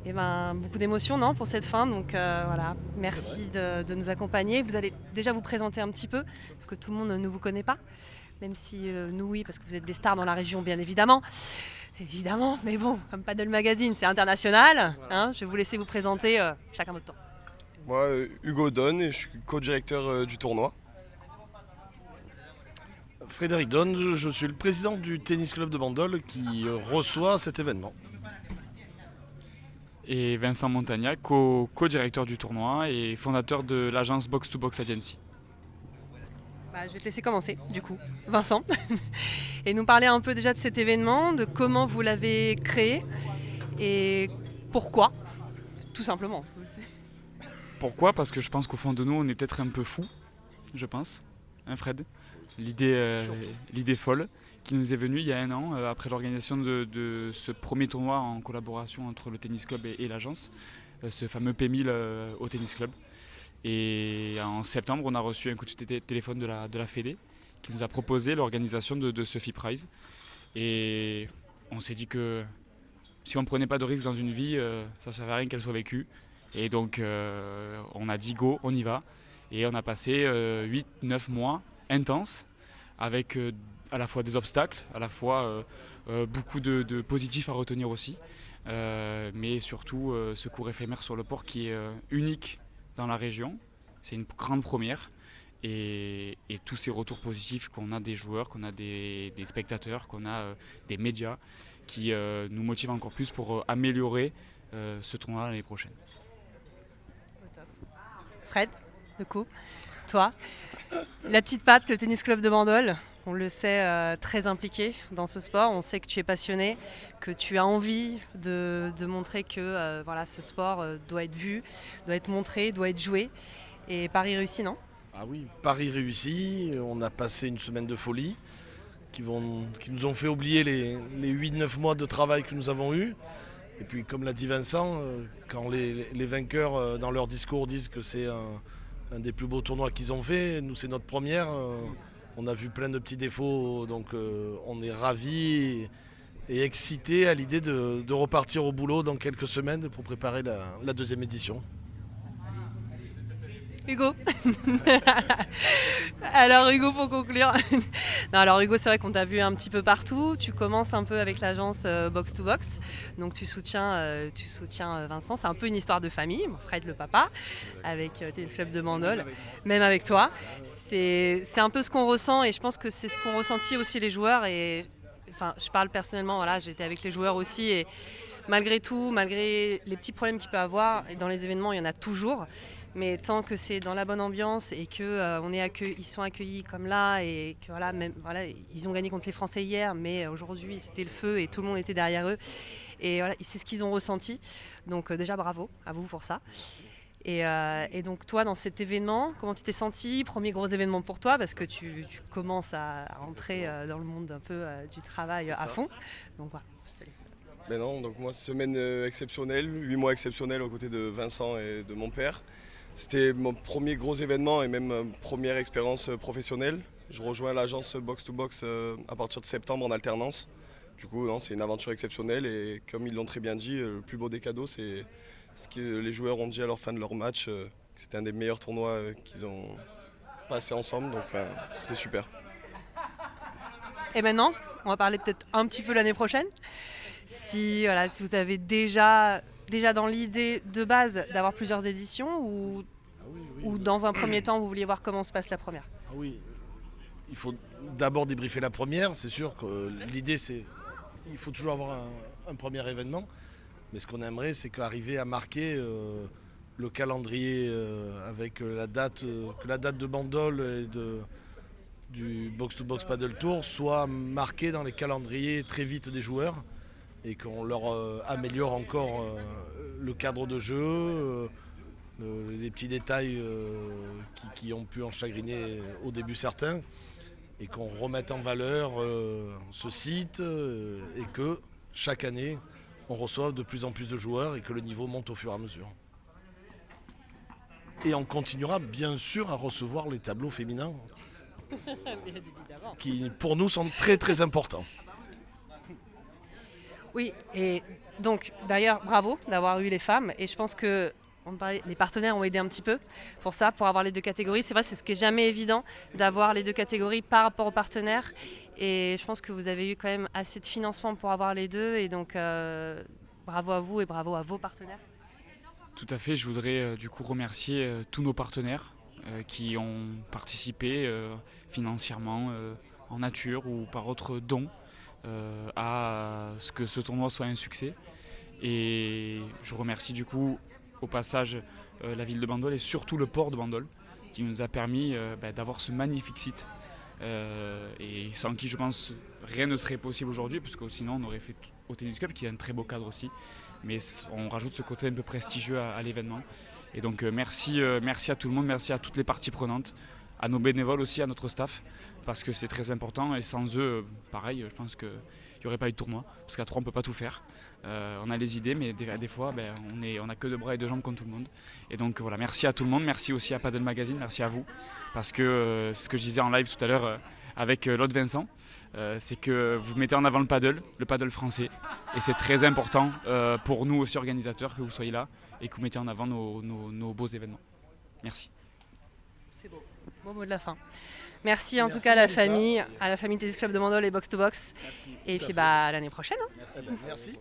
Et ben, beaucoup d'émotions, non, pour cette fin. Donc voilà, merci de nous accompagner. Vous allez déjà vous présenter un petit peu, parce que tout le monde ne vous connaît pas. Même si nous, oui, parce que vous êtes des stars dans la région, bien évidemment. Évidemment, mais bon, comme Paddle Magazine, c'est international. Hein, je vais vous laisser vous présenter chacun votre tour. Moi, Hugo Donne, et je suis co-directeur du tournoi. Frédéric Donne, je suis le président du tennis club de Bandol qui reçoit cet événement. Et Vincent Montagnac, co-directeur du tournoi et fondateur de l'agence Box to Box Agency. Bah, je vais te laisser commencer, du coup, Vincent, et nous parler un peu déjà de cet événement, de comment vous l'avez créé et pourquoi, tout simplement. Pourquoi? Parce que je pense qu'au fond de nous, on est peut-être un peu fou, je pense, hein Fred? L'idée folle qui nous est venue il y a un an, après l'organisation de ce premier tournoi en collaboration entre le tennis club et l'agence, ce fameux P1000 au tennis club. Et en septembre, on a reçu un coup de téléphone de la Fédé qui nous a proposé l'organisation de ce FI Prize. Et on s'est dit que si on ne prenait pas de risques dans une vie, ça ne servait à rien qu'elle soit vécue. Et donc on a dit go, on y va. Et on a passé 8-9 mois intenses avec à la fois des obstacles, à la fois beaucoup de positifs à retenir aussi. Mais surtout ce cours éphémère sur le port qui est unique dans la région. C'est une grande première. Et tous ces retours positifs qu'on a des joueurs, qu'on a des spectateurs, qu'on a des médias qui nous motivent encore plus pour améliorer ce tournoi l'année prochaine. Fred, du coup, toi, la petite patte, le tennis club de Bandol, on le sait très impliqué dans ce sport. On sait que tu es passionné, que tu as envie de montrer que voilà, ce sport doit être vu, doit être montré, doit être joué. Et Paris réussi, non? Ah oui, Paris réussi, on a passé une semaine de folie qui nous ont fait oublier les 8-9 mois de travail que nous avons eus. Et puis comme l'a dit Vincent, quand les vainqueurs dans leur discours disent que c'est un des plus beaux tournois qu'ils ont fait, nous c'est notre première. On a vu plein de petits défauts, donc on est ravis et excités à l'idée de repartir au boulot dans quelques semaines pour préparer la deuxième édition. Hugo. Alors Hugo, pour conclure. Non, alors Hugo, c'est vrai qu'on t'a vu un petit peu partout. Tu commences un peu avec l'agence Box to Box. Donc tu soutiens Vincent. C'est un peu une histoire de famille. Fred le papa, avec Tennis Club de Bandol, même avec toi. C'est un peu ce qu'on ressent et je pense que c'est ce qu'ont ressenti aussi les joueurs. Et enfin, je parle personnellement, voilà, j'étais avec les joueurs aussi et malgré tout, malgré les petits problèmes qu'il peut avoir, et dans les événements, il y en a toujours. Mais tant que c'est dans la bonne ambiance et que ils sont accueillis comme là et que voilà, même voilà, ils ont gagné contre les Français hier, mais aujourd'hui c'était le feu et tout le monde était derrière eux. Et voilà, c'est ce qu'ils ont ressenti. Donc déjà bravo à vous pour ça. Et donc toi dans cet événement, comment tu t'es senti? Premier gros événement pour toi parce que tu commences à entrer dans le monde un peu du travail à fond. Donc voilà. Ben non, donc moi, semaine exceptionnelle, 8 mois exceptionnels aux côtés de Vincent et de mon père. C'était mon premier gros événement et même première expérience professionnelle. Je rejoins l'agence Box to Box à partir de septembre en alternance. Du coup, non, c'est une aventure exceptionnelle et comme ils l'ont très bien dit, le plus beau des cadeaux, c'est ce que les joueurs ont dit à leur fin de leur match. Que c'était un des meilleurs tournois qu'ils ont passé ensemble, donc enfin, c'était super. Et maintenant, on va parler peut-être un petit peu l'année prochaine. Si, voilà, si vous avez déjà dans l'idée de base d'avoir plusieurs éditions Ah oui, oui, ou dans un premier temps vous vouliez voir comment se passe la première. ah oui. Il faut d'abord débriefer la première. C'est sûr que l'idée, c'est il faut toujours avoir un premier événement. Mais ce qu'on aimerait, c'est qu'arriver à marquer le calendrier avec que la date de Bandol et du box-to-box paddle tour soit marquée dans les calendriers très vite des joueurs et qu'on leur améliore encore le cadre de jeu, les petits détails qui ont pu en chagriner au début certains et qu'on remette en valeur ce site et que chaque année on reçoive de plus en plus de joueurs et que le niveau monte au fur et à mesure. Et on continuera bien sûr à recevoir les tableaux féminins qui pour nous sont très très importants. Oui, et donc d'ailleurs, bravo d'avoir eu les femmes. Et je pense que les partenaires ont aidé un petit peu pour ça, pour avoir les deux catégories. C'est vrai, c'est ce qui est jamais évident d'avoir les deux catégories par rapport aux partenaires. Et je pense que vous avez eu quand même assez de financement pour avoir les deux. Et donc, bravo à vous et bravo à vos partenaires. Tout à fait, je voudrais du coup remercier tous nos partenaires qui ont participé financièrement, en nature ou par autres dons à ce que ce tournoi soit un succès. Et je remercie du coup au passage la ville de Bandol et surtout le port de Bandol qui nous a permis d'avoir ce magnifique site et sans qui je pense rien ne serait possible aujourd'hui parce que sinon on aurait fait au Tennis Cup qui est un très beau cadre aussi, mais on rajoute ce côté un peu prestigieux à l'événement. Et donc merci à tout le monde, merci à toutes les parties prenantes, à nos bénévoles aussi, à notre staff, parce que c'est très important et sans eux, pareil, je pense qu'il n'y aurait pas eu de tournoi, parce qu'à trois on ne peut pas tout faire. On a les idées, mais des fois on n'a que deux bras et deux jambes comme tout le monde. Et donc voilà, merci à tout le monde, merci aussi à Paddle Magazine, merci à vous, parce que c'est ce que je disais en live tout à l'heure avec l'autre Vincent, c'est que vous mettez en avant le paddle français, et c'est très important pour nous aussi organisateurs que vous soyez là et que vous mettez en avant nos beaux événements. Merci. C'est beau, beau mot de la fin. Merci en tout cas à la famille Tennis Club de Bandol et Box to Box. Et puis à l'année prochaine. Merci.